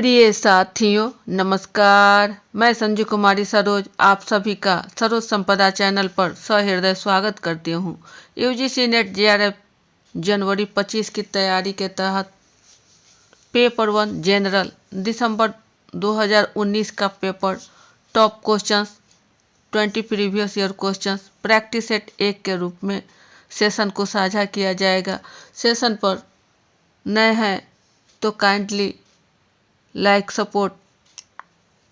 प्रिय साथियों नमस्कार। मैं संजू कुमारी सरोज आप सभी का सरोज संपदा चैनल पर सहृदय स्वागत करती हूँ। यूजीसी नेट जेआरएफ जनवरी 25 की तैयारी के तहत पेपर 1 जनरल दिसंबर 2019 का paper top questions 20 previous year questions practice set 1 के रूप में सेशन को साझा किया जाएगा। सेशन पर नए हैं तो kindly like support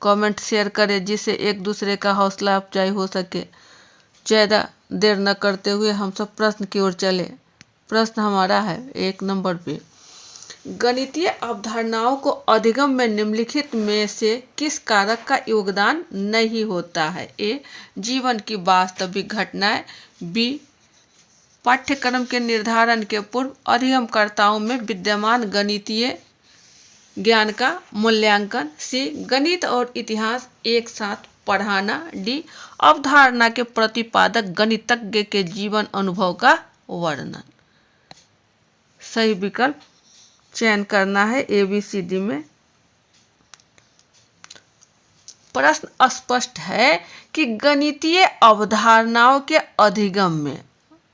comment share करें जिससे एक दूसरे का हौसला अफजाई हो सके। ज़्यादा देर न करते हुए हम सब प्रश्न की ओर चले। प्रश्न हमारा है 1 नंबर पे, गणितीय अवधारणाओं को अधिगम में निम्नलिखित में से किस कारक का योगदान नहीं होता है? ए, जीवन की वास्तविक घटनाएं। बी, पाठ्यक्रम के निर्धारण के पूर्व अधिगमकर्ताओं में विद्यमान गणितीय ज्ञान का मूल्यांकन। सी, गणित और इतिहास एक साथ पढ़ाना। डी, अवधारणा के प्रतिपादक गणितज्ञ के जीवन अनुभव का वर्णन। सही विकल्प चयन करना है ए बी सी डी में। प्रश्न स्पष्ट है कि गणितीय अवधारणाओं के अधिगम में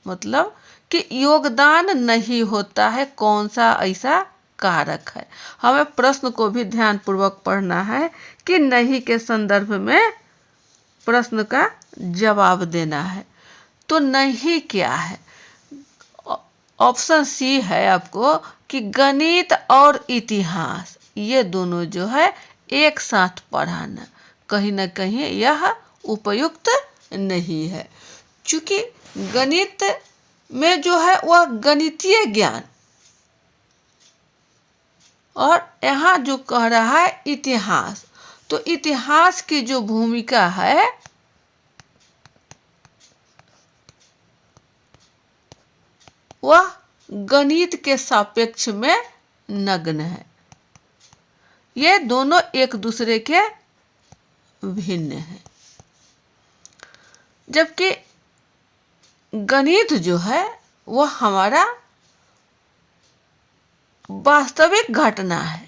मतलब कि योगदान नहीं होता है। कौन सा ऐसा कारक है? हमें प्रश्न को भी ध्यानपूर्वक पढ़ना है कि नहीं के संदर्भ में प्रश्न का जवाब देना है। तो नहीं क्या है? ऑप्शन सी है आपको कि गणित और इतिहास ये दोनों जो है एक साथ पढ़ाना। कहीं ना कहीं यह उपयुक्त नहीं है, क्योंकि गणित में जो है वह गणितीय ज्ञान और यहाँ जो कह रहा है इतिहास, तो इतिहास की जो भूमिका है वह गणित के सापेक्ष में नग्न है। ये दोनों एक दूसरे के भिन्न हैं। जबकि गणित जो है वह हमारा वास्तविक घटना है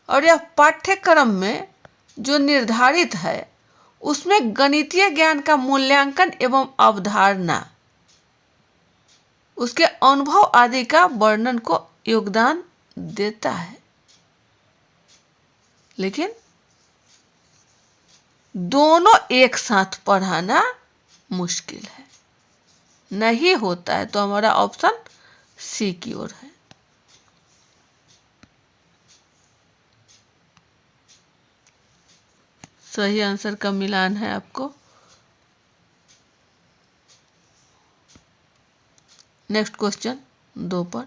और यह पाठ्यक्रम में जो निर्धारित है उसमें गणितीय ज्ञान का मूल्यांकन एवं अवधारणा उसके अनुभव आदि का वर्णन को योगदान देता है। लेकिन दोनों एक साथ पढ़ाना मुश्किल है, नहीं होता है। तो हमारा ऑप्शन सी की ओर है। सही आंसर का मिलान है आपको। नेक्स्ट क्वेश्चन 2 पर,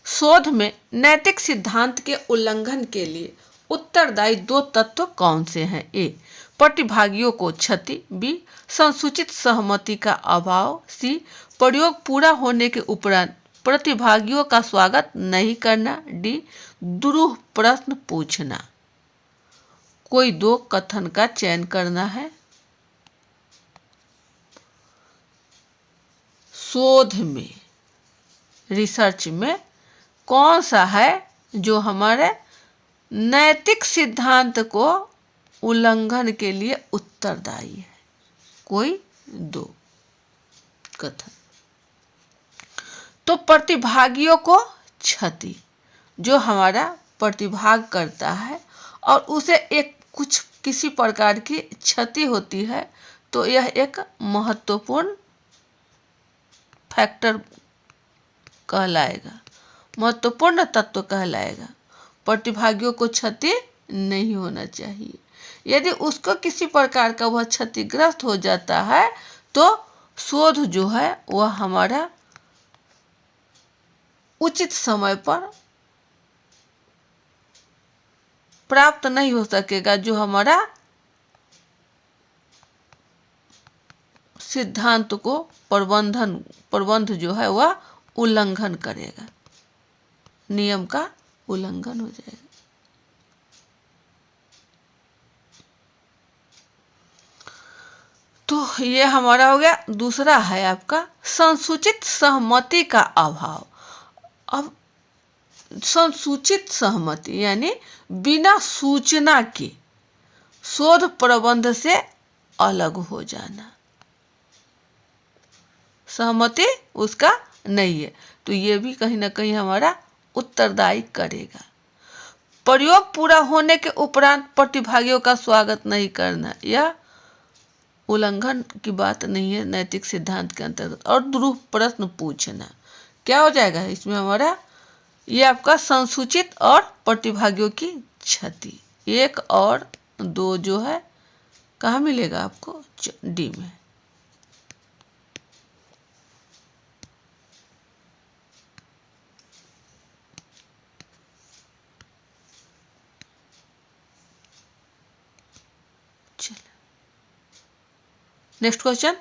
शोध में नैतिक सिद्धांत के उल्लंघन के लिए उत्तरदायी 2 तत्व कौन से हैं? ए, प्रतिभागियों को क्षति। बी, संसूचित सहमति का अभाव। सी, प्रयोग पूरा होने के उपरांत प्रतिभागियों का स्वागत नहीं करना। डी, दुरूह प्रश्न पूछना। कोई 2 कथन का चयन करना है। शोध में रिसर्च में कौन सा है जो हमारे नैतिक सिद्धांत को उल्लंघन के लिए उत्तरदायी है? कोई 2 कथन। तो प्रतिभागियों को क्षति, जो हमारा प्रतिभाग करता है और उसे एक कुछ किसी प्रकार की क्षति होती है, तो यह एक महत्वपूर्ण फैक्टर कहलाएगा, महत्वपूर्ण तत्व कहलाएगा। प्रतिभागियों को क्षति नहीं होना चाहिए। यदि उसको किसी प्रकार का वह क्षतिग्रस्त हो जाता है तो शोध जो है वह हमारा उचित समय पर प्राप्त नहीं हो सकेगा, जो हमारा सिद्धांत को प्रबंध जो है वह उल्लंघन करेगा, नियम का उल्लंघन हो जाएगा। तो ये हमारा हो गया। दूसरा है आपका संसूचित सहमति का अभाव। अब संसूचित सहमति यानी बिना सूचना के शोध प्रबंध से अलग हो जाना, सहमति उसका नहीं है, तो ये भी कहीं ना कहीं हमारा उत्तरदायी करेगा। प्रयोग पूरा होने के उपरांत प्रतिभागियों का स्वागत नहीं करना, यह उल्लंघन की बात नहीं है नैतिक सिद्धांत के अंतर्गत। और ध्रुव प्रश्न पूछना क्या हो जाएगा इसमें हमारा, ये आपका संसूचित और प्रतिभागियों की क्षति। 1 और 2 जो है कहाँ मिलेगा आपको, डी में। नेक्स्ट क्वेश्चन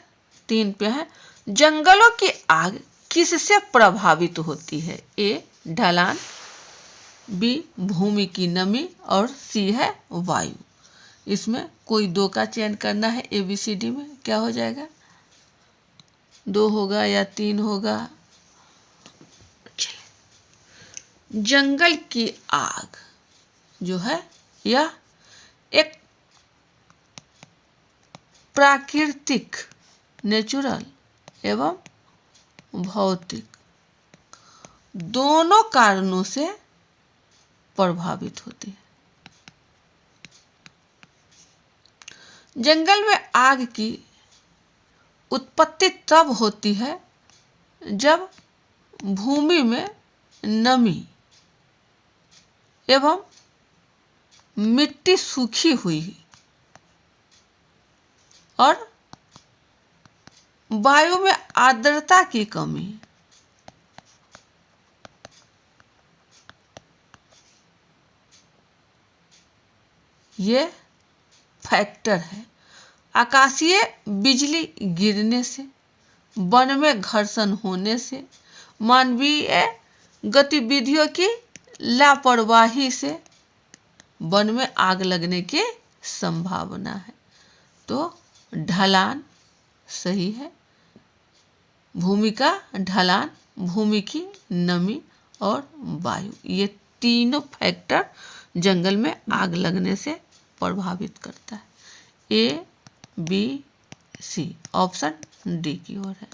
3 पे है, जंगलों की आग किससे प्रभावित होती है? ए ढलान, बी भूमि की नमी और सी है वायु। इसमें कोई 2 का चयन करना है, ए बी सी डी में क्या हो जाएगा, 2 होगा या 3 होगा। जंगल की आग जो है यह एक प्राकृतिक नेचुरल एवं भौतिक दोनों कारणों से प्रभावित होती है। जंगल में आग की उत्पत्ति तब होती है जब भूमि में नमी एवं मिट्टी सूखी हुई और वायु में आर्द्रता की कमी, ये फैक्टर है। आकाशीय बिजली गिरने से, वन में घर्षण होने से, मानवीय गतिविधियों की लापरवाही से वन में आग लगने की संभावना है। तो ढलान सही है, भूमि का ढलान, भूमि की नमी और वायु, ये तीनों फैक्टर जंगल में आग लगने से प्रभावित करता है। A B C option D की ओर है।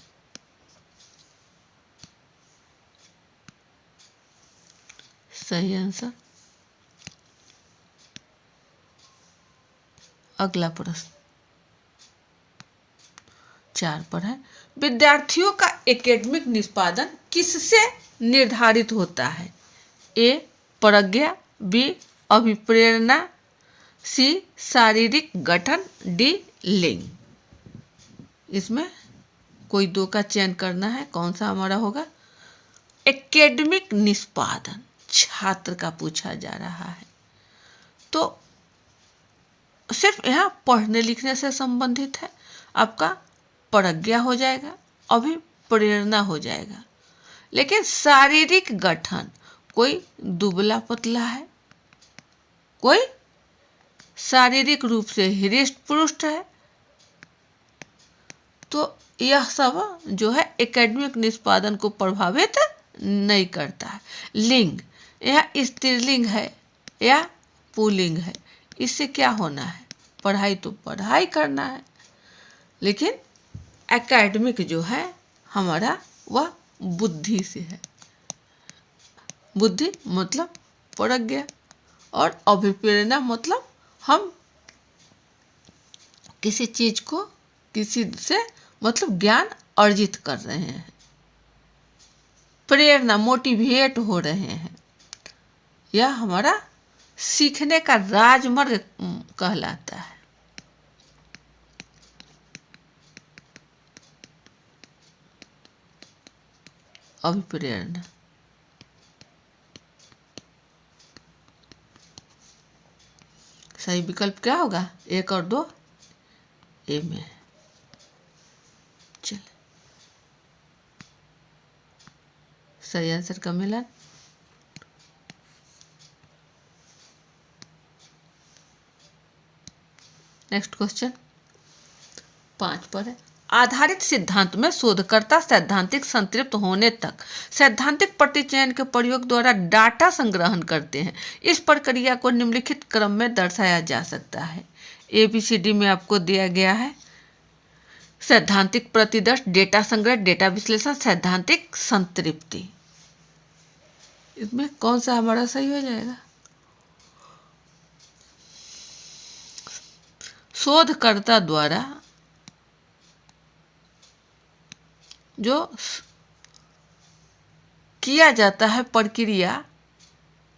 सही आंसर। अगला प्रश्न 4 पर है, विद्यार्थियों का एकेडमिक निष्पादन किससे निर्धारित होता है? ए प्रज्ञा, बी अभिप्रेरणा, सी शारीरिक गठन, डी लिंग। इसमें कोई 2 का चयन करना है, कौन सा हमारा होगा? एकेडमिक निष्पादन छात्र का पूछा जा रहा है, तो सिर्फ यहाँ पढ़ने लिखने से संबंधित है। आपका प्रज्ञा हो जाएगा, अभिप्रेरणा हो जाएगा, लेकिन शारीरिक गठन कोई दुबला पतला है, कोई शारीरिक रूप से हृष्ट पुष्ट है, तो यह सब जो है एकेडमिक निष्पादन को प्रभावित नहीं करता है। लिंग, यह स्त्रीलिंग है या पुल्लिंग है, इससे क्या होना है? पढ़ाई तो पढ़ाई करना है, लेकिन एकेडमिक जो है हमारा वह बुद्धि से है। बुद्धि मतलब प्रज्ञा और अभिप्रेरणा मतलब हम किसी चीज को किसी से मतलब ज्ञान अर्जित कर रहे हैं, प्रेरणा मोटिवेट हो रहे हैं, यह हमारा सीखने का राजमार्ग कहलाता है। अभिप्रेरणा सही विकल्प क्या होगा? 1 और 2 ए में। चलिए सही आंसर का मिला। नेक्स्ट क्वेश्चन 5 पर है, आधारित सिद्धांत में शोधकर्ता सैद्धांतिक संतृप्त होने तक सैद्धांतिक प्रतिचयन के प्रयोग द्वारा डाटा संग्रहण करते हैं। इस प्रक्रिया को निम्नलिखित क्रम में दर्शाया जा सकता है। ABCD में आपको दिया गया है सैद्धांतिक प्रतिदर्श, डेटा संग्रह, डेटा विश्लेषण, सैद्धांतिक संतृप्ति। इसमें कौन सा हमारा सही हो जाएगा? शोधकर्ता द्वारा जो किया जाता है प्रक्रिया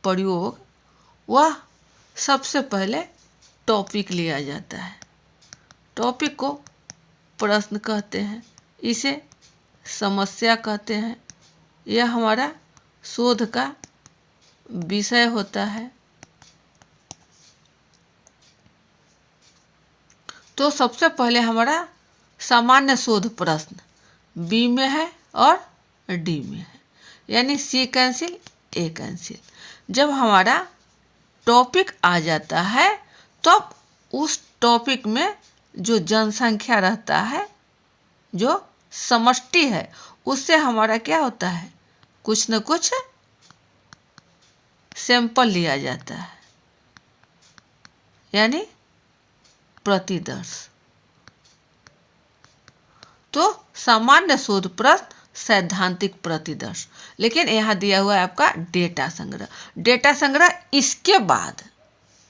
प्रयोग, वह सबसे पहले टॉपिक लिया जाता है। टॉपिक को प्रश्न कहते हैं, इसे समस्या कहते हैं। यह हमारा शोध का विषय होता है। तो सबसे पहले हमारा सामान्य शोध प्रश्न बी में है और डी में है, यानी सी कैंसिल, ए कैंसिल। जब हमारा टॉपिक आ जाता है तो उस टॉपिक में जो जनसंख्या रहता है, जो समष्टि है, उससे हमारा क्या होता है, कुछ न कुछ सैंपल लिया जाता है, यानी प्रतिदर्श। तो सामान्य शोध प्रश्न, सैद्धांतिक प्रतिदर्श। लेकिन यहाँ दिया हुआ है आपका डेटा संग्रह। डेटा संग्रह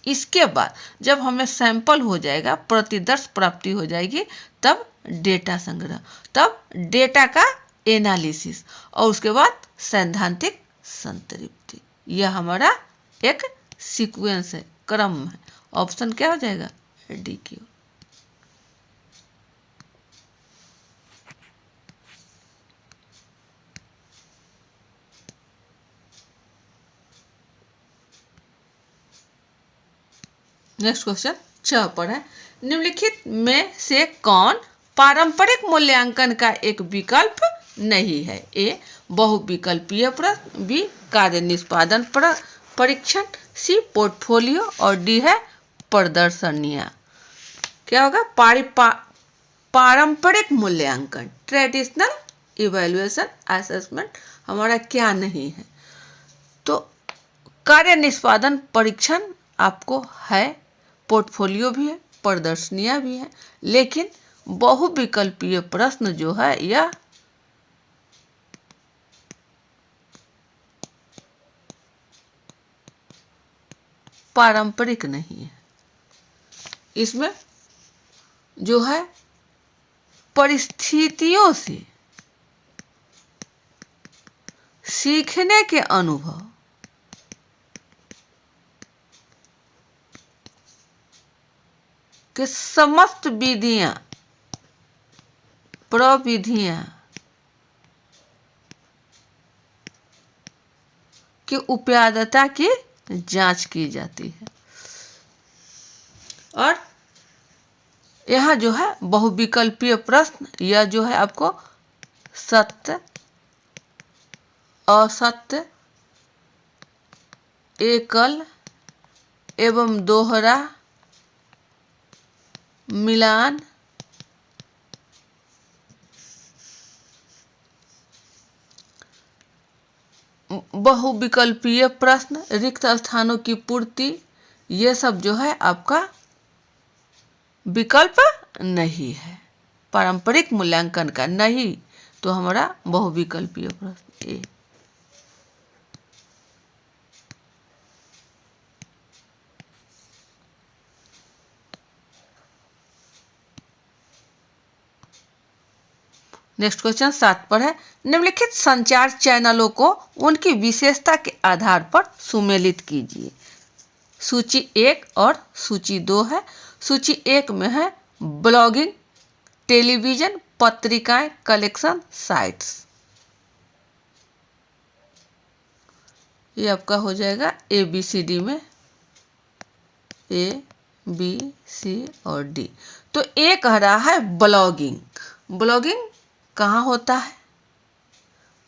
इसके बाद जब हमें सैंपल हो जाएगा, प्रतिदर्श प्राप्ति हो जाएगी, तब डेटा संग्रह, तब डेटा का एनालिसिस और उसके बाद सैद्धांतिक संतृप्ति। यह हमारा एक सीक्वेंस है, क्रम है। ऑप्शन क्या हो जाएगा? DQ। नेक्स्ट क्वेश्चन 6 पर है, निम्नलिखित में से कौन पारंपरिक मूल्यांकन का एक विकल्प नहीं है? ए बहुविकल्पीय प्रश्न, बी कार्य निष्पादन परीक्षण, सी पोर्टफोलियो और डी है प्रदर्शनियाँ। क्या होगा? पारंपरिक मूल्यांकन, ट्रेडिशनल इवैल्यूएशन असेसमेंट हमारा क्या नहीं है? तो कार्य निष्पादन परीक्षण आपको है, पोर्टफोलियो भी है, प्रदर्शनियाँ भी है। लेकिन बहुविकल्पीय प्रश्न जो है यह पारंपरिक नहीं है। इसमें जो है परिस्थितियों से सीखने के अनुभव, कि समस्त विधियां, प्रविधियां की उपयादता की जांच की जाती है। और यह जो है बहुविकल्पीय प्रश्न, यह जो है आपको सत्य, असत्य, एकल एवं दोहरा, मिलान, बहुविकल्पीय प्रश्न, रिक्त स्थानों की पूर्ति, ये सब जो है आपका विकल्प नहीं है, पारंपरिक मूल्यांकन का नहीं। तो हमारा बहुविकल्पीय प्रश्न ए। नेक्स्ट क्वेश्चन 7 पर है, निम्नलिखित संचार चैनलों को उनकी विशेषता के आधार पर सुमेलित कीजिए। सूची 1 और सूची 2 है। सूची 1 में है ब्लॉगिंग, टेलीविजन, पत्रिकाएं, कलेक्शन, साइट्स। ये आपका हो जाएगा ABCD में, A, B, C और D। तो ए कह रहा है ब्लॉगिंग। ब्लॉगिंग कहाँ होता है?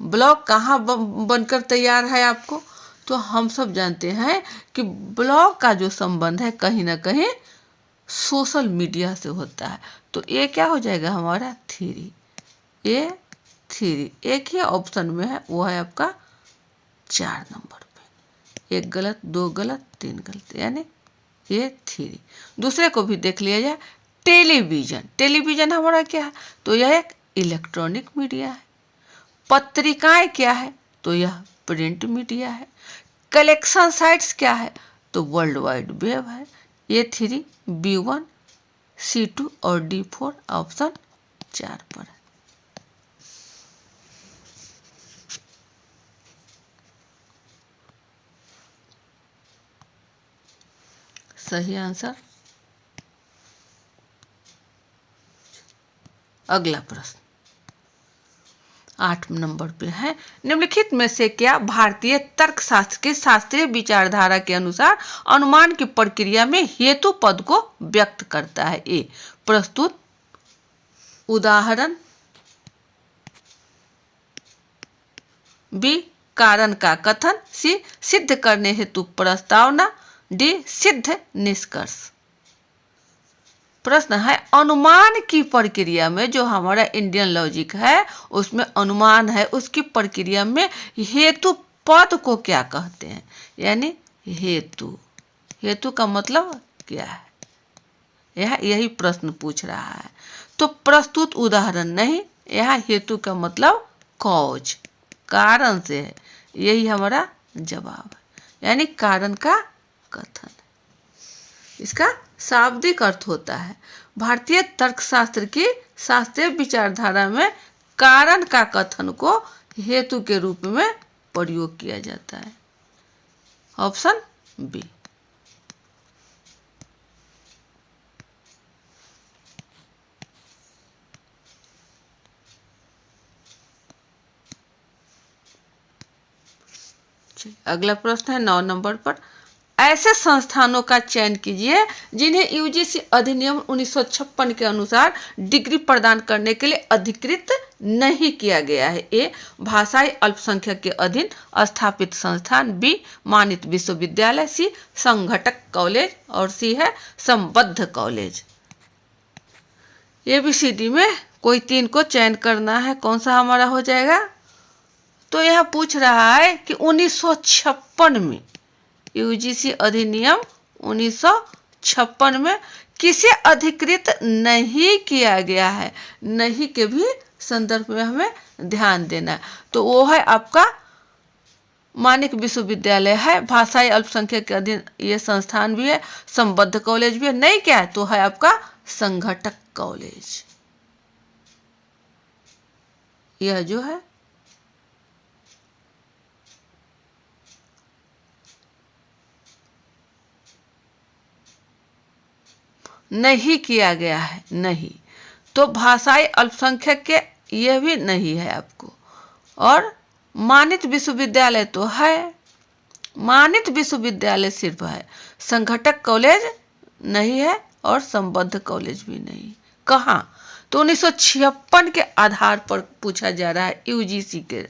ब्लॉग कहाँ बनकर तैयार है आपको? तो हम सब जानते हैं कि ब्लॉग का जो संबंध है कहीं ना कहीं सोशल मीडिया से होता है। तो ये क्या हो जाएगा हमारा 3, ये 3 एक ही ऑप्शन में है, वो है आपका 4 नंबर पे। 1 गलत, 2 गलत, 3 गलत, यानी ये 3। दूसरे को भी देख लिया जाए, टेलीविजन। टेलीविजन हमारा क्या है? तो यह एक इलेक्ट्रॉनिक मीडिया है। पत्रिकाएं क्या है? तो यह प्रिंट मीडिया है। कलेक्शन साइट्स क्या है? तो वर्ल्ड वाइड वेब है। ये 3 B1 C2 और D4 ऑप्शन 4 पर है। सही आंसर। अगला प्रश्न 8 नंबर पे है, निम्नलिखित में से क्या भारतीय तर्कशास्त्र के शास्त्रीय विचारधारा के अनुसार अनुमान की प्रक्रिया में हेतु पद को व्यक्त करता है? ए प्रस्तुत, उदाहरण, बी कारण का कथन, सी सिद्ध करने हेतु प्रस्तावना, डी सिद्ध निष्कर्ष। प्रश्न है अनुमान की प्रक्रिया में, जो हमारा इंडियन लॉजिक है उसमें अनुमान है, उसकी प्रक्रिया में हेतु पद को क्या कहते हैं? यानी हेतु। हेतु का मतलब क्या है? यही प्रश्न पूछ रहा है। तो प्रस्तुत उदाहरण नहीं, यहाँ हेतु का मतलब कॉज, कारण से है, यही हमारा जवाब है, यानी कारण का कथन। इसका शाब्दिक अर्थ होता है भारतीय तर्कशास्त्र की शास्त्रीय विचारधारा में कारण का कथन को हेतु के रूप में प्रयोग किया जाता है। Option B. अगला प्रश्न है 9 नंबर पर, ऐसे संस्थानों का चयन कीजिए जिन्हें यूजीसी अधिनियम 1956 के अनुसार डिग्री प्रदान करने के लिए अधिकृत नहीं किया गया है। ए भाषाई अल्पसंख्यक के अधीन स्थापित संस्थान, बी मानित विश्वविद्यालय, सी संघटक कॉलेज और सी है संबद्ध कॉलेज। ABCD में कोई 3 को चयन करना है, कौन सा हमारा हो जाएगा? तो यह पूछ रहा है कि 1956 में यूजीसी अधिनियम 1956 में किसे अधिकृत नहीं किया गया है, नहीं के भी संदर्भ में हमें ध्यान देना है। तो वो है आपका मानिक विश्वविद्यालय है, भाषाई अल्पसंख्यक के अधीन ये संस्थान भी है, संबद्ध कॉलेज भी है। नहीं क्या है? तो है आपका संघटक कॉलेज। यह जो है नहीं किया गया है, नहीं। तो भाषाई अल्पसंख्यक के यह भी नहीं है आपको। और मानित विश्वविद्यालय तो है, मानित विश्वविद्यालय सिर्फ है, संघटक कॉलेज नहीं है और संबद्ध कॉलेज भी नहीं। कहाँ? तो 1956 के आधार पर पूछा जा रहा है, यूजीसी के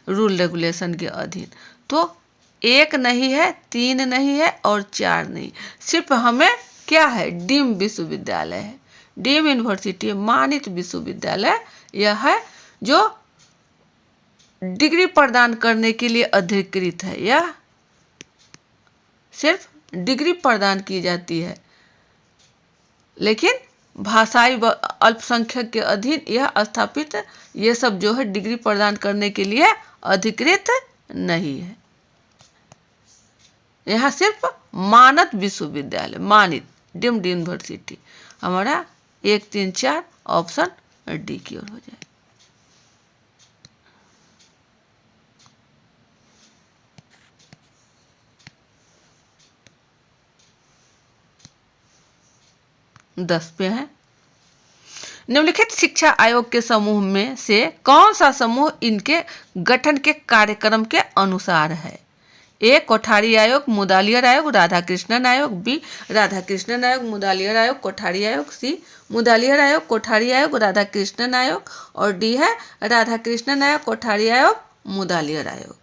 रूल रेगुलेशन के अधीन। तो 1 नहीं है, 3 नहीं है और 4 नहीं, सिर्फ हमें क्या है? डीम विश्वविद्यालय है, डीम यूनिवर्सिटी, मानित विश्वविद्यालय यह है जो डिग्री प्रदान करने के लिए अधिकृत है। यह सिर्फ डिग्री प्रदान की जाती है, लेकिन भाषाई अल्पसंख्यक के अधीन यह स्थापित, ये सब जो है डिग्री प्रदान करने के लिए अधिकृत नहीं है। यहाँ सिर्फ मानद विश्वविद्यालय, मानित डीम्ड यूनिवर्सिटी हमारा 1, 3, 4 ऑप्शन डी की ओर हो जाए। दस पे है, निम्नलिखित शिक्षा आयोग के समूह में से कौन सा समूह इनके गठन के कार्यक्रम के अनुसार है? ए कोठारी आयोग, मुदालियर आयोग, राधाकृष्णन आयोग, बी राधाकृष्णन आयोग, मुदालियर आयोग, कोठारी आयोग, सी मुदालियर आयोग, कोठारी आयोग, राधाकृष्णन आयोग और डी है राधाकृष्णन आयोग, कोठारी आयोग, मुदालियर आयोग।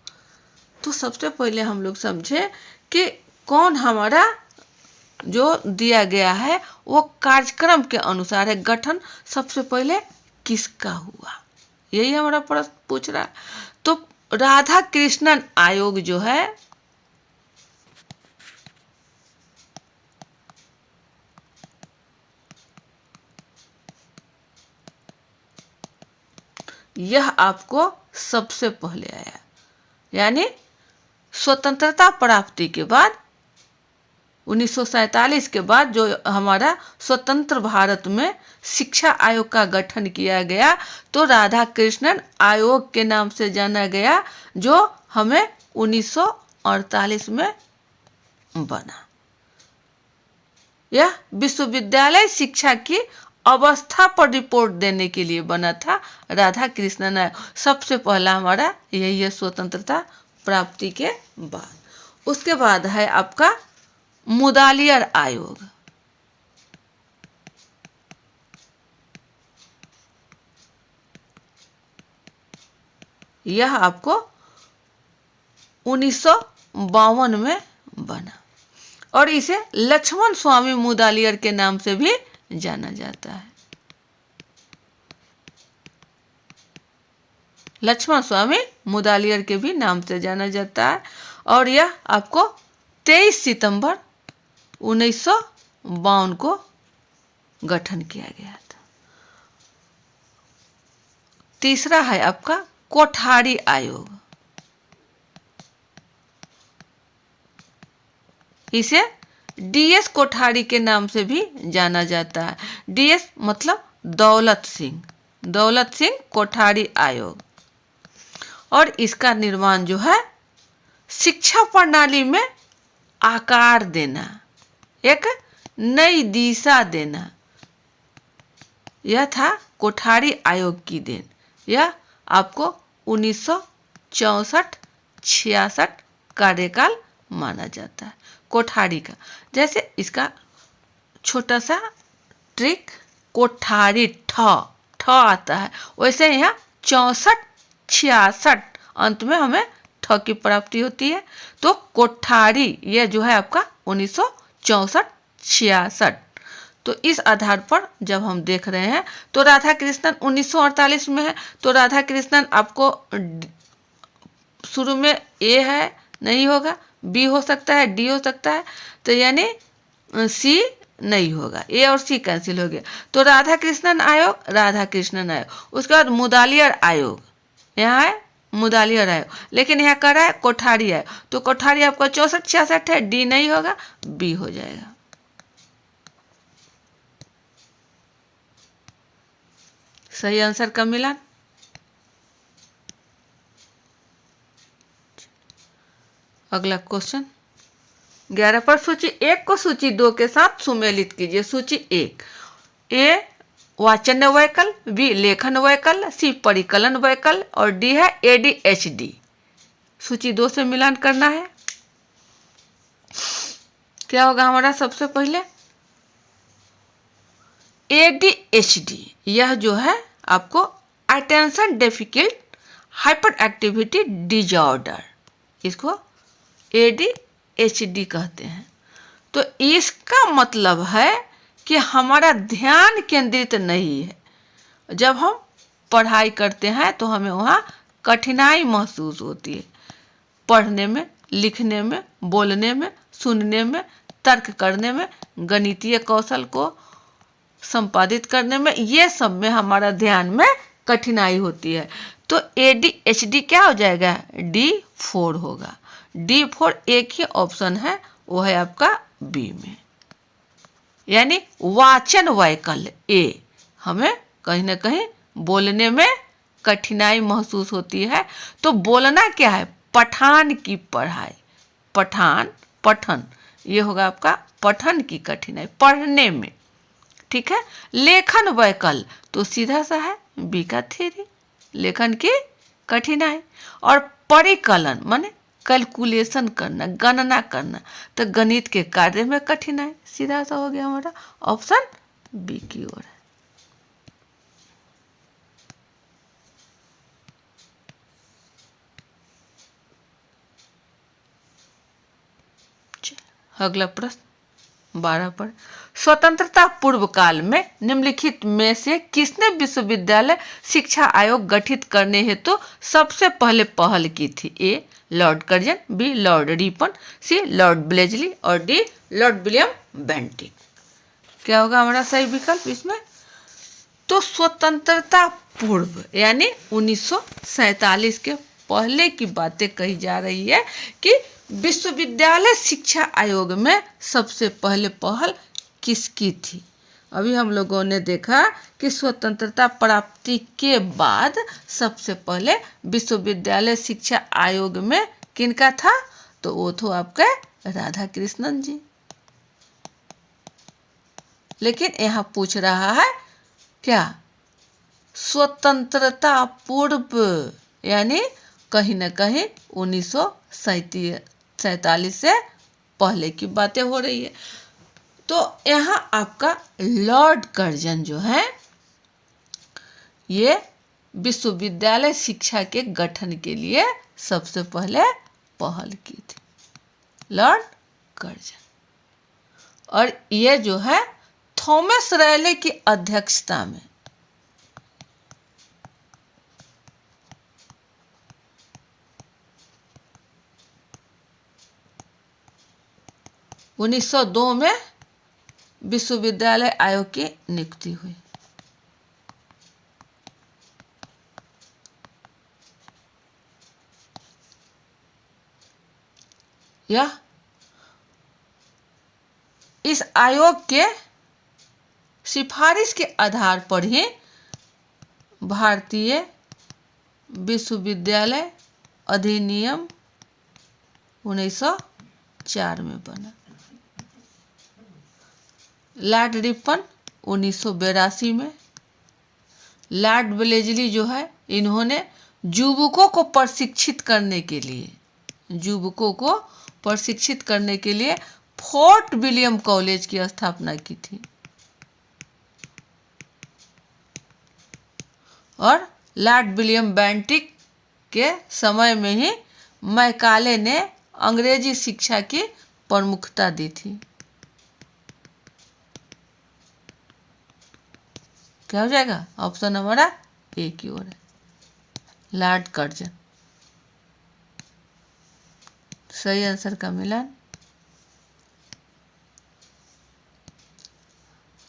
तो सबसे पहले हम लोग समझे कि कौन हमारा जो दिया गया है वो कार्यक्रम के अनुसार है। गठन सबसे पहले किसका हुआ, यही हमारा प्रश्न पूछ रहा है। तो राधा कृष्णन आयोग जो है यह आपको सबसे पहले आया, यानी स्वतंत्रता प्राप्ति के बाद 1947 के बाद जो हमारा स्वतंत्र भारत में शिक्षा आयोग का गठन किया गया, तो राधा कृष्णन आयोग के नाम से जाना गया, जो हमें 1948 में बना। यह विश्वविद्यालय शिक्षा की अवस्था पर रिपोर्ट देने के लिए बना था राधा कृष्णन आयोग। सबसे पहला हमारा यही है स्वतंत्रता प्राप्ति के बाद। उसके बाद है आपका मुदालियर आयोग। यह आपको 1952 में बना और इसे लक्ष्मण स्वामी मुदालियर के नाम से भी जाना जाता है। लक्ष्मण स्वामी मुदालियर के भी नाम से जाना जाता है और यह आपको 23 सितंबर 1952 को गठन किया गया था। तीसरा है आपका कोठारी आयोग। इसे डीएस कोठारी के नाम से भी जाना जाता है। डीएस मतलब दौलत सिंह कोठारी आयोग। और इसका निर्माण जो है शिक्षा प्रणाली में आकार देना, एक नई दिशा देना, यह था कोठारी आयोग की देन। यह आपको 1964-66 कार्यकाल माना जाता है कोठारी का। जैसे इसका छोटा सा ट्रिक, कोठारी ठ आता है, वैसे यहाँ 64-66 अंत में हमें ठ की प्राप्ति होती है। तो कोठारी यह जो है आपका 1964-66। तो इस आधार पर जब हम देख रहे हैं तो राधा कृष्णन 1948 में है, तो राधा कृष्णन आपको शुरू में ए है नहीं होगा, बी हो सकता है, डी हो सकता है, तो यानी सी नहीं होगा, ए और सी कैंसिल हो गया। तो राधा कृष्णन आयोग। उसके बाद मुदालियर आयोग, यहाँ है मुदालियर आयोग, लेकिन यहाँ कर रहा है कोठारी आयोग। तो कोठारी आपका 64-66 है, डी नहीं होगा, बी हो जाएगा। सही आंसर का मिलान। अगला क्वेश्चन 11 पर सूची 1 को सूची 2 के साथ सुमेलित कीजिए। सूची 1, ए वाचन वैकल्प, बी लेखन वैकल्प, सी परिकलन वैकल्प और डी है एडीएचडी। सूची 2 से मिलान करना है। क्या होगा हमारा सबसे पहले एडीएचडी। यह जो है आपको attention deficit hyper activity disorder, इसको एडीएचडी कहते हैं। तो इसका मतलब है कि हमारा ध्यान केंद्रित नहीं है। जब हम पढ़ाई करते हैं तो हमें वहाँ कठिनाई महसूस होती है, पढ़ने में, लिखने में, बोलने में, सुनने में, तर्क करने में, गणितीय कौशल को संपादित करने में, ये सब में हमारा ध्यान में कठिनाई होती है। तो एडीएचडी क्या हो जाएगा, D4 होगा। D4 एक ही ऑप्शन है, वो है आपका बी में, यानी वाचन वैकल्प ए। हमें कहीं ना कहीं बोलने में कठिनाई महसूस होती है। तो बोलना क्या है, पठान की पढ़ाई, पठन, ये होगा आपका पठन की कठिनाई, पढ़ने में, ठीक है। लेखन वैकल्प तो सीधा सा है बी का थ्योरी, लेखन की कठिनाई। और परिकलन माने कैलकुलेशन करना, गणना करना, तो गणित के कार्य में कठिनाई, सीधा सा हो गया हमारा ऑप्शन बी की ओर है। अगला प्रश्न 12 पर। स्वतंत्रता पूर्व काल में निम्नलिखित में से किसने विश्वविद्यालय शिक्षा आयोग गठित करने हेतु सबसे पहले पहल की थी? A Lord Curzon, B Lord Ripon, C Lord Wellesley और डी लॉर्ड विलियम बेंटिक। क्या होगा हमारा सही विकल्प इसमें? तो स्वतंत्रता पूर्व यानी 1947 के पहले की बातें कही जा रही है कि विश्वविद्यालय शिक्षा आयोग में सबसे पहले पहल किसकी थी। अभी हम लोगों ने देखा कि स्वतंत्रता प्राप्ति के बाद सबसे पहले विश्वविद्यालय शिक्षा आयोग में किनका था? तो वो तो आपके राधा कृष्णन जी। लेकिन यहाँ पूछ रहा है क्या? स्वतंत्रता पूर्व यानी कहीं ना कहीं 1947 से पहले की बातें हो रही है। तो यहाँ आपका लॉर्ड कर्जन जो है ये विश्वविद्यालय शिक्षा के गठन के लिए सबसे पहले पहल की थी, लॉर्ड कर्जन। और ये जो है थॉमस रैले की अध्यक्षता में 1902 में विश्वविद्यालय आयोग की नियुक्ति हुई। यह इस आयोग के सिफारिश के आधार पर ही भारतीय विश्वविद्यालय अधिनियम 1904 में बना। लॉर्ड रिपन 1982 में, लॉर्ड ब्लेजली जो है इन्होंने युवकों को प्रशिक्षित करने के लिए फोर्ट विलियम कॉलेज की स्थापना की थी। और लॉर्ड विलियम बेंटिक के समय में ही मैकाले ने अंग्रेजी शिक्षा की प्रमुखता दी थी। क्या हो जाएगा? ऑप्शन हमारा ए की ओर है, लॉर्ड कर्जन। सही आंसर का मिलान।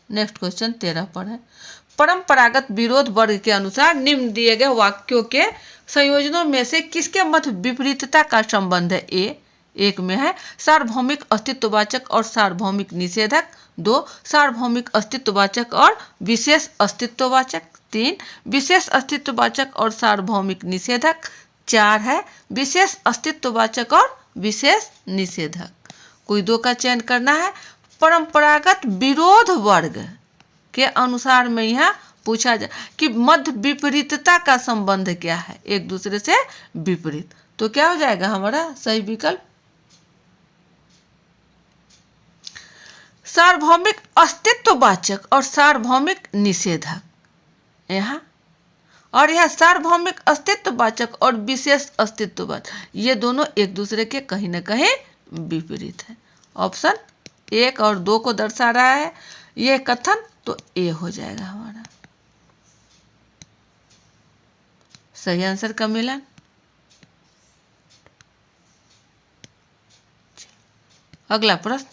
नेक्स्ट क्वेश्चन 13 पर है। परंपरागत विरोध वर्ग के अनुसार निम्न दिए गए वाक्यों के संयोजनों में से किसके मध्य विपरीतता का संबंध है? ए एक में है सार्वभौमिक अस्तित्ववाचक और सार्वभौमिक निषेधक, 2 सार्वभौमिक अस्तित्ववाचक और विशेष अस्तित्ववाचक, 3 विशेष अस्तित्ववाचक और सार्वभौमिक निषेधक, 4 है विशेष अस्तित्ववाचक और विशेष निषेधक। कोई 2 का चयन करना है। परंपरागत विरोध वर्ग के अनुसार में यहाँ पूछा जाए कि मध्य विपरीतता का संबंध क्या है, एक दूसरे से विपरीत। तो क्या हो जाएगा हमारा सही विकल्प? सार्वभौमिक अस्तित्ववाचक और सार्वभौमिक निषेधक यहाँ, और यह सार्वभौमिक अस्तित्ववाचक और विशेष अस्तित्ववाचक ये दोनों एक दूसरे के कहीं न कहीं विपरीत है। ऑप्शन 1 और 2 को दर्शा रहा है ये कथन, तो ए हो जाएगा हमारा सही आंसर का मिलान। अगला प्रश्न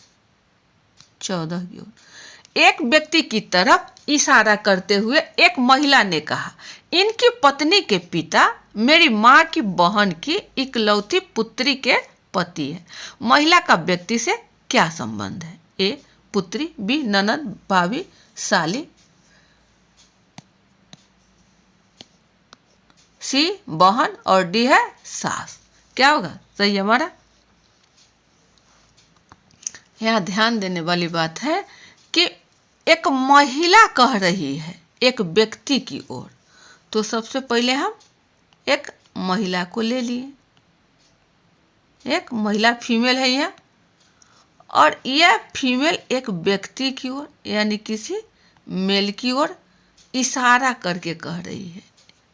14 की ओर। एक व्यक्ति की तरफ इशारा करते हुए एक महिला ने कहा, इनकी पत्नी के पिता मेरी माँ की बहन की इकलौती पुत्री के पति है। महिला का व्यक्ति से क्या संबंध है? ए पुत्री, बी ननद, भाभी, साली, सी बहन और डी है सास। क्या होगा सही हमारा? यहाँ ध्यान देने वाली बात है कि एक महिला कह रही है एक व्यक्ति की ओर, तो सबसे पहले हम एक महिला को ले लिए, एक महिला फीमेल है यहाँ, और यह फीमेल एक व्यक्ति की ओर यानी किसी मेल की ओर इशारा करके कह रही है,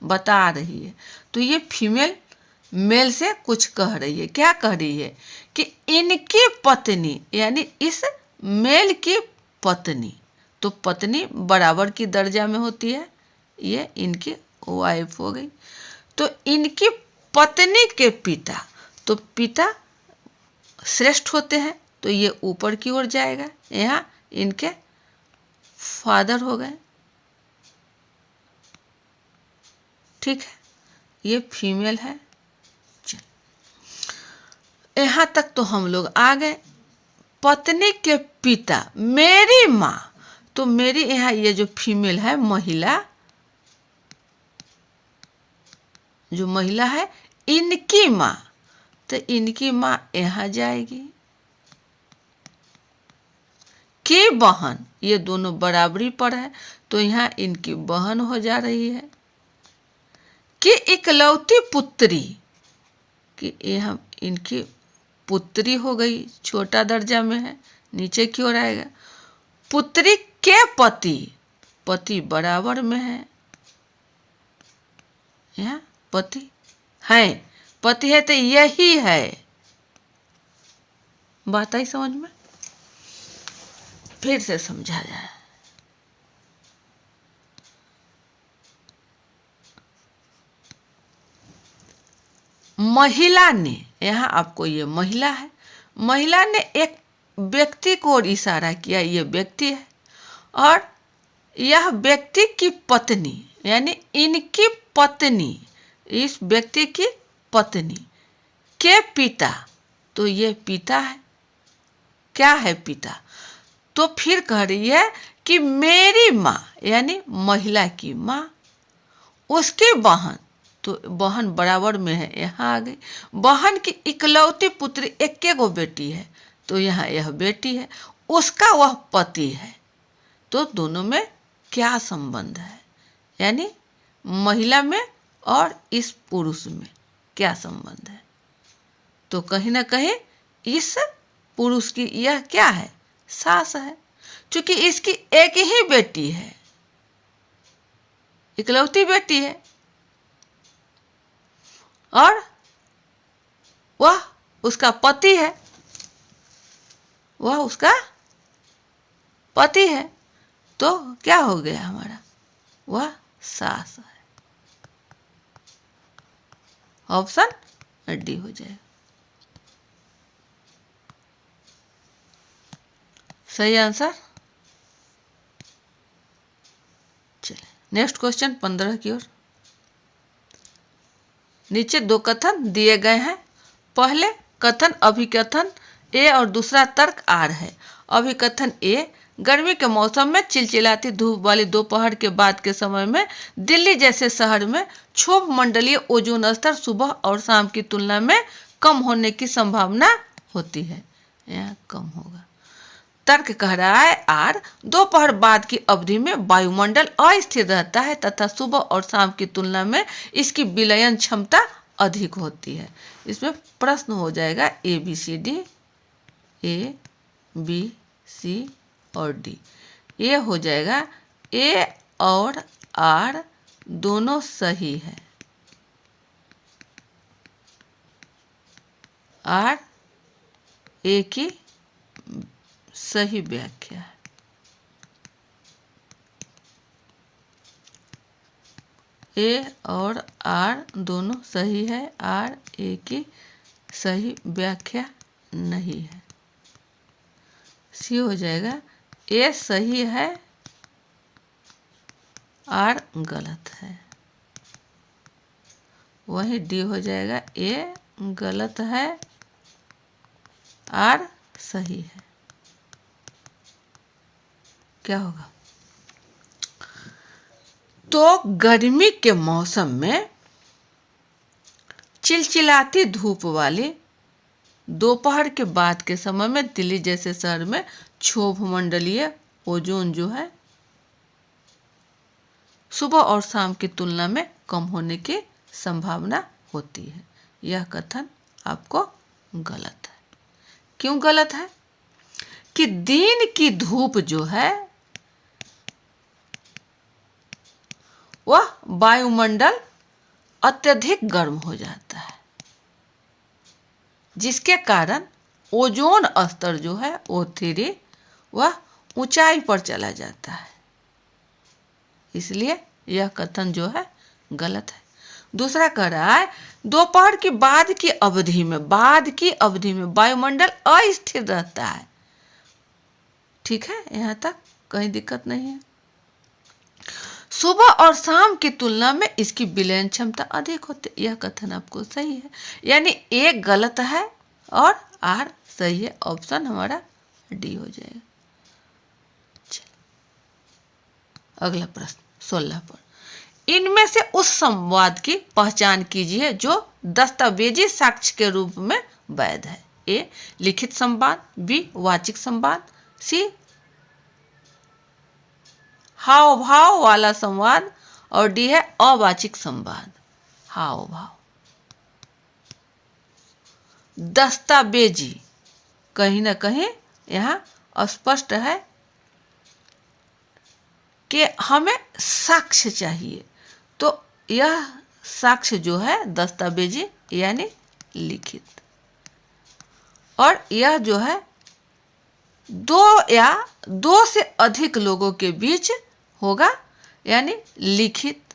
बता रही है। तो ये फीमेल मेल से कुछ कह रही है। क्या कह रही है? कि इनकी पत्नी यानी इस मेल की पत्नी, तो पत्नी बराबर की दर्जा में होती है, ये इनकी वाइफ हो गई। तो इनकी पत्नी के पिता, तो पिता श्रेष्ठ होते हैं, तो ये ऊपर की ओर जाएगा, यहाँ इनके फादर हो गए। ठीक है, ये फीमेल है। यहाँ तक तो हम लोग आ गए। पत्नी के पिता, मेरी माँ, तो मेरी यहाँ ये जो फीमेल है, महिला, जो महिला है, इनकी माँ, तो इनकी माँ यहाँ जाएगी। की बहन, ये दोनों बराबरी पर है, तो यहाँ इनकी बहन हो जा रही है। कि इकलौती पुत्री, कि यहाँ इनकी पुत्री हो गई, छोटा दर्जा में है, नीचे की ओर आएगा। पुत्री के पति, पति बराबर में है, यहाँ पति है, पति है, तो यही है। बात आई समझ में? फिर से समझा जाए। महिला ने, यहाँ आपको ये महिला है, महिला ने एक व्यक्ति को और इशारा किया, ये व्यक्ति है, और यह व्यक्ति की पत्नी, यानी इनकी पत्नी, इस व्यक्ति की पत्नी के पिता, तो ये पिता है। क्या है? पिता। तो फिर कह रही है कि मेरी माँ, यानी महिला की माँ, उसकी बहन, तो बहन बराबर में है, यहाँ आ गई। बहन की इकलौती पुत्री, एक गो बेटी है, तो यहाँ यह बेटी है, उसका वह पति है। तो दोनों में क्या संबंध है? यानी महिला में और इस पुरुष में क्या संबंध है? तो कहीं ना कहीं इस पुरुष की यह क्या है? सास है, क्योंकि इसकी एक ही बेटी है, इकलौती बेटी है, और वह उसका पति है, वह उसका पति है। तो क्या हो गया हमारा? वह सास है। ऑप्शन डी हो जाएगा सही आंसर। चलिए नेक्स्ट क्वेश्चन 15 की ओर। नीचे दो कथन दिए गए हैं। पहले कथन अभिकथन ए और दूसरा तर्क आर है। अभिकथन ए, गर्मी के मौसम में चिलचिलाती धूप वाली दोपहर के बाद के समय में दिल्ली जैसे शहर में क्षोभ मंडलीय ओजोन स्तर सुबह और शाम की तुलना में कम होने की संभावना होती है, यह कम होगा। तर्क कह रहा है आर, दोपहर बाद की अवधि में वायुमंडल अस्थिर रहता है तथा सुबह और शाम की तुलना में इसकी विलयन क्षमता अधिक होती है। इसमें प्रश्न हो जाएगा A B C D, A B C और डी। ये हो जाएगा ए और आर दोनों सही है, आर ए की सही व्याख्या है। ए और आर दोनों सही है, आर ए की सही व्याख्या नहीं है। सी हो जाएगा ए सही है, आर गलत है। वही डी हो जाएगा ए गलत है, आर सही है। क्या होगा? तो गर्मी के मौसम में चिलचिलाती धूप वाली दोपहर के बाद के समय में दिल्ली जैसे शहर में क्षोभ मंडलीय ओजोन जो है सुबह और शाम की तुलना में कम होने की संभावना होती है। यह कथन आपको गलत है। क्यों गलत है? कि दिन की धूप जो है वह वायुमंडल अत्यधिक गर्म हो जाता है, जिसके कारण ओजोन स्तर जो है O3 वह ऊंचाई पर चला जाता है, इसलिए यह कथन जो है गलत है। दूसरा कह रहा है दोपहर की बाद की अवधि में वायुमंडल अस्थिर रहता है। ठीक है, यहां तक कहीं दिक्कत नहीं है। सुबह और शाम की तुलना में इसकी विलयन क्षमता अधिक होती है, यह कथन आपको सही है। यानी एक गलत है और आर सही है। ऑप्शन हमारा डी हो जाएगा। अगला प्रश्न 16 पर, इनमें से उस संवाद की पहचान कीजिए जो दस्तावेजी साक्ष्य के रूप में वैध है। ए लिखित संवाद, बी वाचिक संवाद, सी हाव भाव वाला संवाद और डी है अवाचिक संवाद। हाव भाव दस्तावेजी कहीं ना कहीं यहाँ स्पष्ट है कि हमें साक्ष्य चाहिए, तो यह साक्ष्य जो है दस्तावेजी यानी लिखित, और यह जो है दो या दो से अधिक लोगों के बीच होगा, यानी लिखित,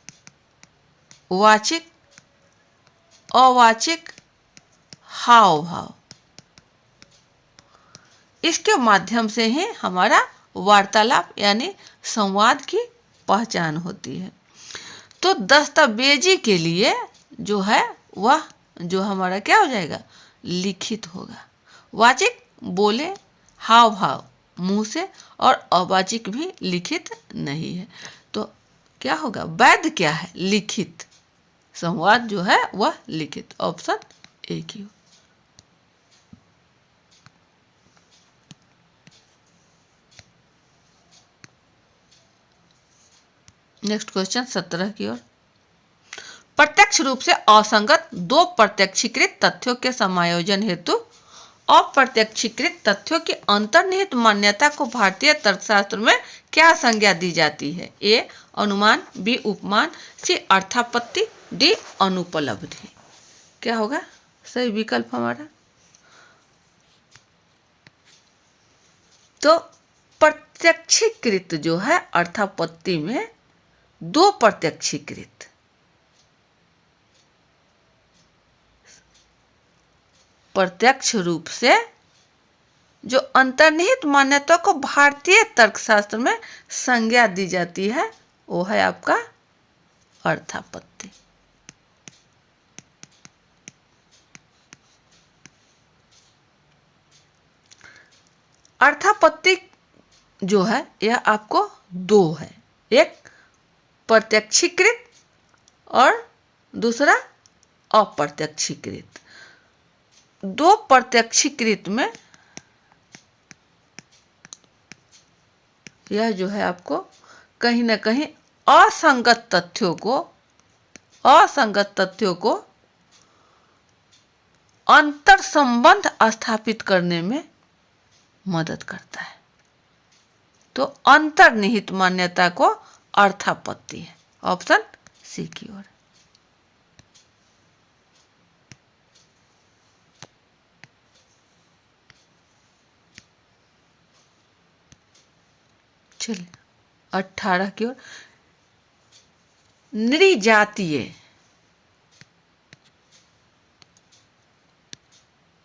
वाचिक, अवाचिक, हाव भाव। इसके माध्यम से ही हमारा वार्तालाप यानी संवाद की पहचान होती है। तो दस्तावेजी के लिए जो है वह जो हमारा क्या हो जाएगा, लिखित होगा। वाचिक बोले, हाव भाव मुंह से, और अवाचिक भी लिखित नहीं है, तो क्या होगा, वैध क्या है, लिखित। संवाद जो है वह लिखित। ऑप्शन ए की हो। नेक्स्ट क्वेश्चन 17 की ओर, प्रत्यक्ष रूप से असंगत दो प्रत्यक्षीकृत तथ्यों के समायोजन हेतु अप्रत्यक्षीकृत तथ्यों की अंतर्निहित मान्यता को भारतीय तर्कशास्त्र में क्या संज्ञा दी जाती है। ए अनुमान, बी उपमान, सी अर्थापत्ति, डी अनुपलब्धि। क्या होगा सही विकल्प हमारा। तो प्रत्यक्षीकृत जो है अर्थापत्ति में दो प्रत्यक्षीकृत, प्रत्यक्ष रूप से जो अंतर्निहित मान्यता को भारतीय तर्कशास्त्र में संज्ञा दी जाती है वो है आपका अर्थापत्ति। अर्थापत्ति जो है यह आपको दो है, एक प्रत्यक्षीकृत और दूसरा अप्रत्यक्षीकृत। दो प्रत्यक्षीकृत में यह जो है आपको कहीं ना कहीं असंगत तथ्यों को अंतर संबंध स्थापित करने में मदद करता है। तो अंतर्निहित मान्यता को अर्थापत्ति है। ऑप्शन सी की ओर। चलिए 18 की ओर,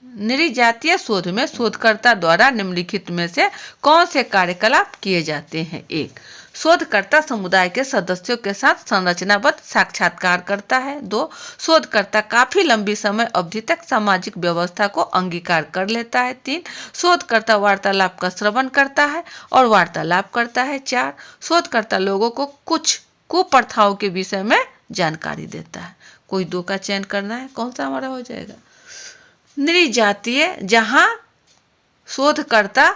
नृजातीय शोध में शोधकर्ता द्वारा निम्नलिखित में से कौन से कार्यकलाप किए जाते हैं। एक, शोधकर्ता समुदाय के सदस्यों के साथ संरचनाबद्ध साक्षात्कार करता है। दो, शोधकर्ता काफी लंबी समय अवधि तक सामाजिक व्यवस्था को अंगीकार कर लेता है। तीन, शोधकर्ता वार्तालाप का श्रवण करता है और वार्तालाप करता है। चार, शोधकर्ता लोगों को कुछ कुप्रथाओं के विषय में जानकारी देता है। कोई दो का चयन करना है, कौन सा हमारा हो जाएगा। नृजातीय, जहां शोधकर्ता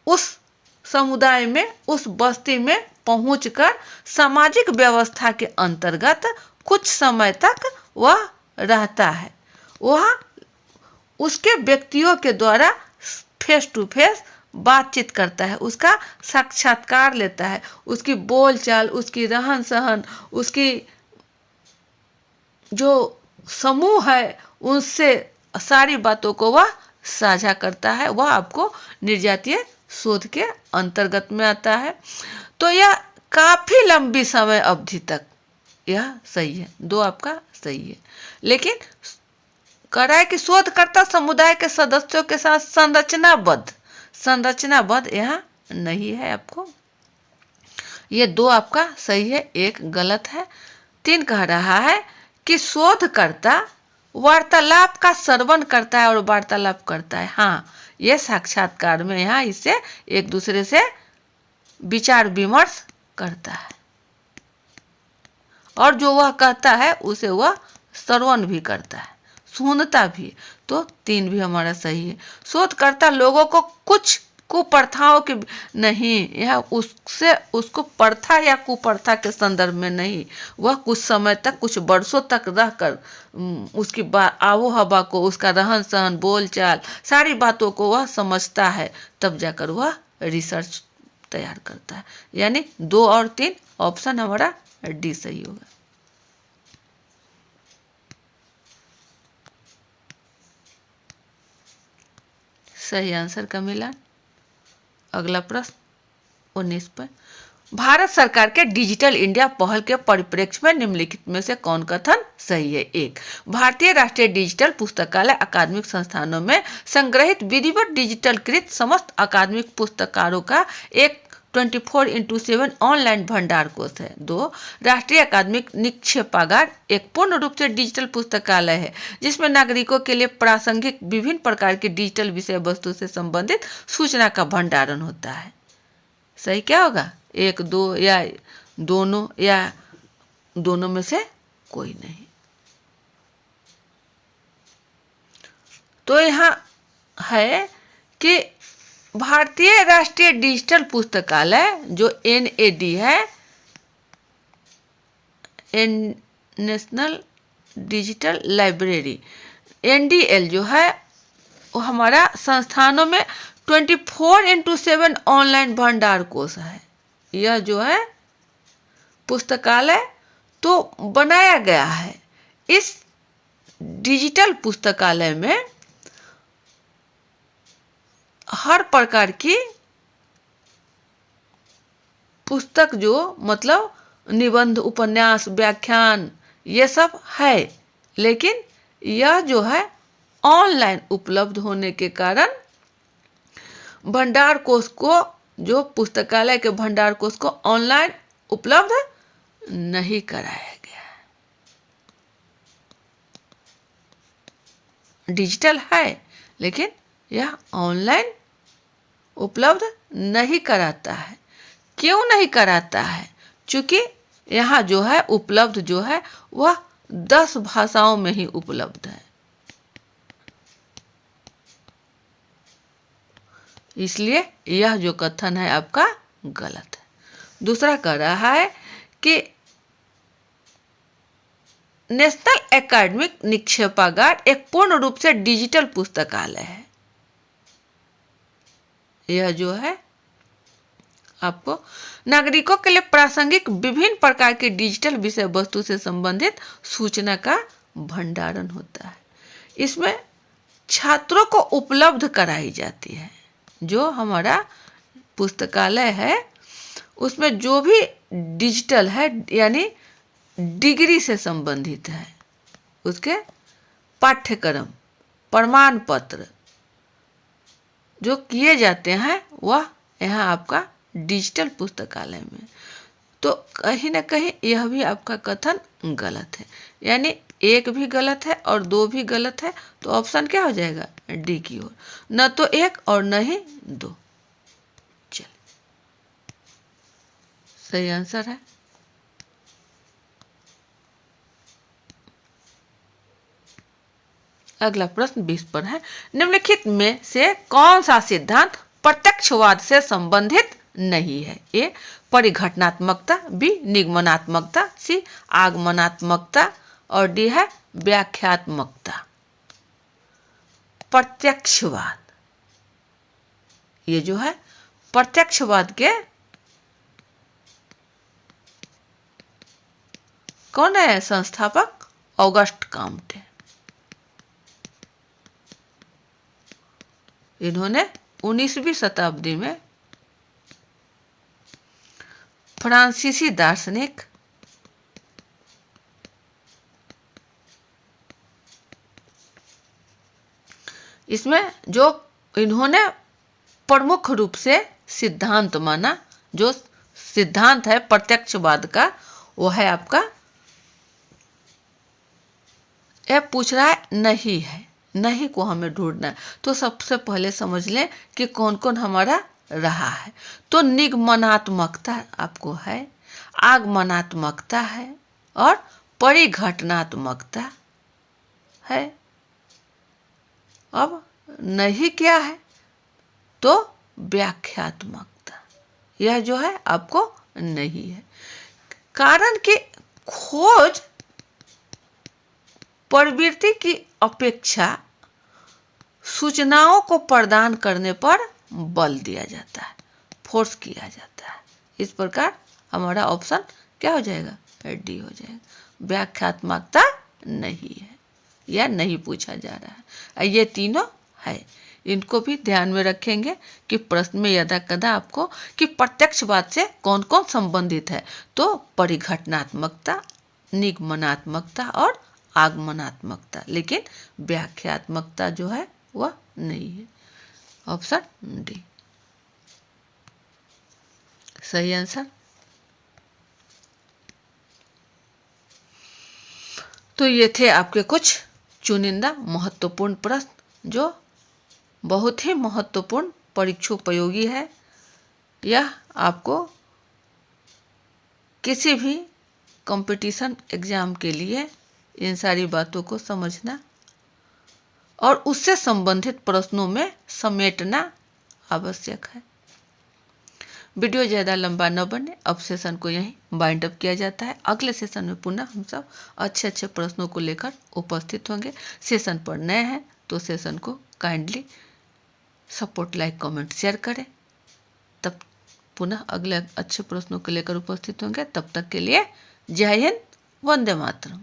उस समुदाय में, उस बस्ती में पहुंचकर सामाजिक व्यवस्था के अंतर्गत कुछ समय तक वह रहता है। वह उसके व्यक्तियों के द्वारा फेस टू फेस बातचीत करता है, उसका साक्षात्कार लेता है, उसकी बोलचाल, उसकी रहन सहन, उसकी जो समूह है उनसे सारी बातों को वह साझा करता है। वह आपको निर्जातीय शोध के अंतर्गत में आता है। तो यह काफी लंबी समय अवधि तक यह सही है, दो आपका सही है। लेकिन कह रहा है कि शोधकर्ता समुदाय के सदस्यों के साथ संरचनाबद्ध यहाँ नहीं है आपको। ये दो आपका सही है, एक गलत है। 3 कह रहा है कि शोधकर्ता वार्तालाप का श्रवण करता है और वार्तालाप करता है। हाँ, ये साक्षात्कार में यहाँ इससे एक दूसरे से विचार विमर्श करता है और जो वह कहता है उसे वह श्रवण भी करता है, सुनता भी। तो 3 भी हमारा सही है। शोधकर्ता लोगों को कुछ कुप्रथाओं के नहीं, यह उसको प्रथा या कुप्रथा के संदर्भ में नहीं, वह कुछ समय तक, कुछ वर्षों तक रहकर उसकी आबो हवा को, उसका रहन सहन, बोल चाल, सारी बातों को वह समझता है, तब जाकर वह रिसर्च तैयार करता है। यानी 2 और 3 ऑप्शन हमारा डी सही होगा। सही आंसर का मिलान। अगला प्रश्न 19 पर, भारत सरकार के डिजिटल इंडिया पहल के परिप्रेक्ष्य में निम्नलिखित में से कौन कथन सही है? 1, भारतीय राष्ट्रीय डिजिटल पुस्तकालय अकादमिक संस्थानों में संग्रहित विधिवत डिजिटलकृत समस्त अकादमिक पुस्तकारों का एक 24x7 ऑनलाइन भंडार कोष है। 2, राष्ट्रीय अकादमिक निक्षेपागार एक पूर्ण रूप से डिजिटल पुस्तकालय है जिसमें नागरिकों के लिए प्रासंगिक विभिन्न प्रकार की डिजिटल विषय वस्तु से संबंधित सूचना का भंडारण होता है। सही क्या होगा? 1, 2 या दोनों, या दोनों में से कोई नहीं। तो यहाँ है कि भारतीय राष्ट्रीय डिजिटल पुस्तकालय जो NAD है, नेशनल डिजिटल लाइब्रेरी, NDL जो है वो हमारा संस्थानों में 24x7 ऑनलाइन भंडार कोष है। यह जो है पुस्तकालय तो बनाया गया है। इस डिजिटल पुस्तकालय में हर प्रकार की पुस्तक, जो मतलब निबंध, उपन्यास, व्याख्यान, ये सब है, लेकिन यह जो है ऑनलाइन उपलब्ध होने के कारण भंडार कोष को, जो पुस्तकालय के भंडार कोष को ऑनलाइन उपलब्ध नहीं कराया गया है। डिजिटल है लेकिन यह ऑनलाइन उपलब्ध नहीं कराता है। क्यों नहीं कराता है? क्योंकि यहाँ जो है उपलब्ध जो है वह 10 भाषाओं में ही उपलब्ध है, इसलिए यह जो कथन है आपका गलत है। दूसरा कह रहा है कि नेशनल एकेडमिक निक्षेपागार एक पूर्ण रूप से डिजिटल पुस्तकालय है। यह जो है आपको नागरिकों के लिए प्रासंगिक विभिन्न प्रकार की डिजिटल विषय वस्तु से संबंधित सूचना का भंडारण होता है। इसमें छात्रों को उपलब्ध कराई जाती है। जो हमारा पुस्तकालय है उसमें जो भी डिजिटल है, यानी डिग्री से संबंधित है, उसके पाठ्यक्रम, प्रमाण पत्र जो किए जाते हैं वह यहाँ आपका डिजिटल पुस्तकालय में। तो कहीं ना कहीं यह भी आपका कथन गलत है, यानी 1 भी गलत है और 2 भी गलत है। तो ऑप्शन क्या हो जाएगा? डी की ओर, न तो 1 और न ही 2। चलिए, सही आंसर है। अगला प्रश्न 20 पर है, निम्नलिखित में से कौन सा सिद्धांत प्रत्यक्षवाद से संबंधित नहीं है? ए, परिघटनात्मकता, बी, निगमनात्मकता, सी, आगमनात्मकता और डी है व्याख्यात्मकता। प्रत्यक्षवाद, ये जो है प्रत्यक्षवाद के कौन है संस्थापक? Auguste Comte. इन्होंने 19वीं शताब्दी में फ्रांसीसी दार्शनिक इसमें जो इन्होंने प्रमुख रूप से सिद्धांत माना, जो सिद्धांत है प्रत्यक्षवाद का, वो है आपका, यह पूछ रहा है नहीं है, नहीं को हमें ढूंढना है। तो सबसे पहले समझ लें कि कौन कौन हमारा रहा है। तो निगमनात्मकता आपको है, आगमनात्मकता है और परिघटनात्मकता है। अब नहीं क्या है? तो व्याख्यात्मकता, यह जो है आपको नहीं है। कारण कि खोज प्रवृत्ति की अपेक्षा सूचनाओं को प्रदान करने पर बल दिया जाता है, फोर्स किया जाता है। इस प्रकार हमारा ऑप्शन क्या हो जाएगा? डी हो जाएगा। व्याख्यात्मकता नहीं है, यह नहीं पूछा जा रहा है। ये तीनों है, इनको भी ध्यान में रखेंगे कि प्रश्न में यदा कदा आपको कि प्रत्यक्षवाद से कौन कौन संबंधित है। तो परिघटनात्मकता, निगमनात्मकता और आगमनात्मकता, लेकिन व्याख्यात्मकता जो है वह नहीं है। ऑप्शन डी सही आंसर। तो ये थे आपके कुछ चुनिंदा महत्वपूर्ण प्रश्न जो बहुत ही महत्वपूर्ण परीक्षोपयोगी है। यह आपको किसी भी कंपटीशन एग्जाम के लिए इन सारी बातों को समझना और उससे संबंधित प्रश्नों में समेटना आवश्यक है। वीडियो ज़्यादा लंबा न बने, अब सेशन को यहीं बाइंड अप किया जाता है। अगले सेशन में पुनः हम सब अच्छे अच्छे प्रश्नों को लेकर उपस्थित होंगे। सेशन पर नए हैं तो सेशन को kindly support, like, comment, share करें। तब पुनः अगले अच्छे प्रश्नों को लेकर उपस्थित होंगे। तब तक के लिए जय हिंद, वंदे मातरम।